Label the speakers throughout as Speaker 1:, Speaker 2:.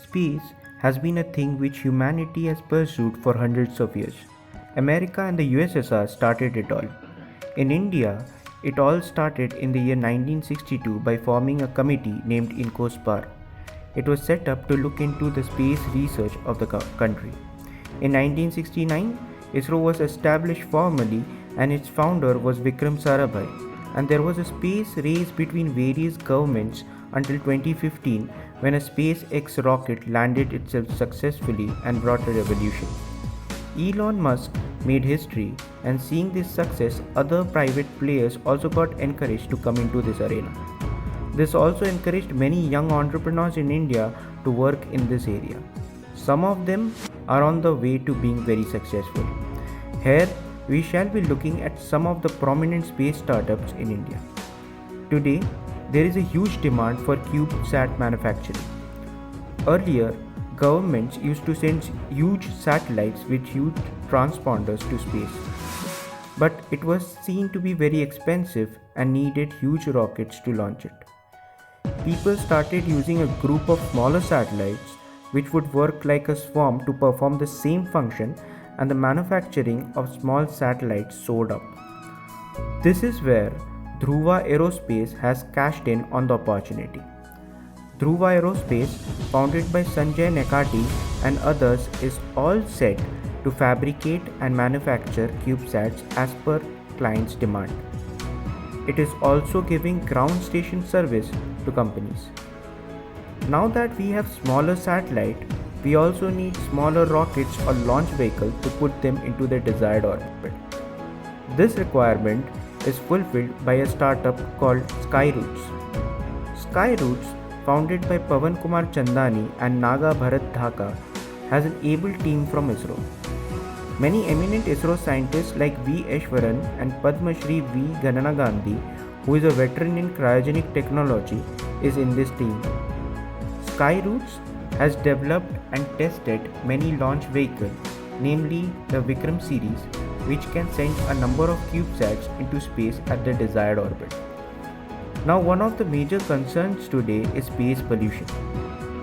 Speaker 1: Space has been a thing which humanity has pursued for hundreds of years. America and the USSR started it all. In India, it all started in the year 1962 by forming a committee named INCOSPAR. It was set up to look into the space research of the country. In 1969, ISRO was established formally and its founder was Vikram Sarabhai, and there was a space race between various governments until 2015 when a SpaceX rocket landed itself successfully and brought a revolution. Elon Musk made history, and seeing this success, other private players also got encouraged to come into this arena. This also encouraged many young entrepreneurs in India to work in this area. Some of them are on the way to being very successful. Here, we shall be looking at some of the prominent space startups in India. Today, there is a huge demand for CubeSat manufacturing. Earlier, governments used to send huge satellites with huge transponders to space. But it was seen to be very expensive and needed huge rockets to launch it. People started using a group of smaller satellites which would work like a swarm to perform the same function, and the manufacturing of small satellites soared up. This is where Dhruva Aerospace has cashed in on the opportunity. Dhruva Aerospace, founded by Sanjay Nekati and others, is all set to fabricate and manufacture CubeSats as per clients' demand. It is also giving ground station service to companies. Now that we have smaller satellite, we also need smaller rockets or launch vehicles to put them into the desired orbit. This requirement is fulfilled by a startup called Skyroutes. Skyroutes, founded by Pavan Kumar Chandani and Naga Bharat Dhaka, has an able team from ISRO. Many eminent ISRO scientists like V. Eswaran and Padma Shri V. Ganana Gandhi, who is a veteran in cryogenic technology, is in this team. Skyroutes has developed and tested many launch vehicles, namely the Vikram series, which can send a number of CubeSats into space at the desired orbit. Now, one of the major concerns today is space pollution.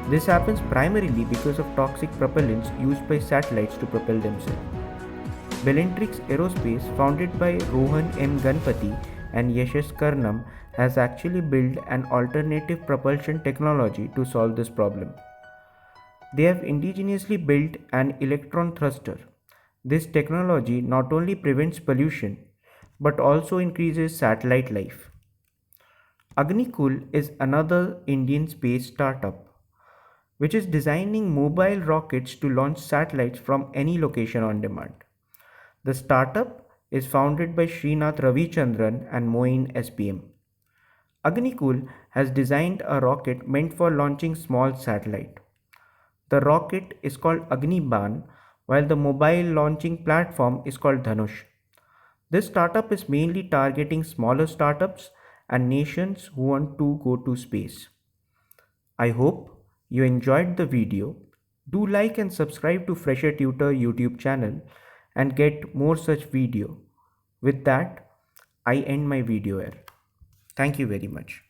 Speaker 1: This happens primarily because of toxic propellants used by satellites to propel themselves. Bellatrix Aerospace, founded by Rohan M. Ganpati and Yashash Karnam, has actually built an alternative propulsion technology to solve this problem. They have indigenously built an electron thruster. This technology not only prevents pollution but also increases satellite life. Agnikul is another Indian space startup which is designing mobile rockets to launch satellites from any location on demand. The startup is founded by Srinath Ravichandran and Moin SPM. Agnikul has designed a rocket meant for launching small satellite. The rocket is called Agniban, while the mobile launching platform is called Dhanush. This startup is mainly targeting smaller startups and nations who want to go to space. I hope you enjoyed the video. Do like and subscribe to Fresher Tutor YouTube channel and get more such video. With that, I end my video here. Thank you very much.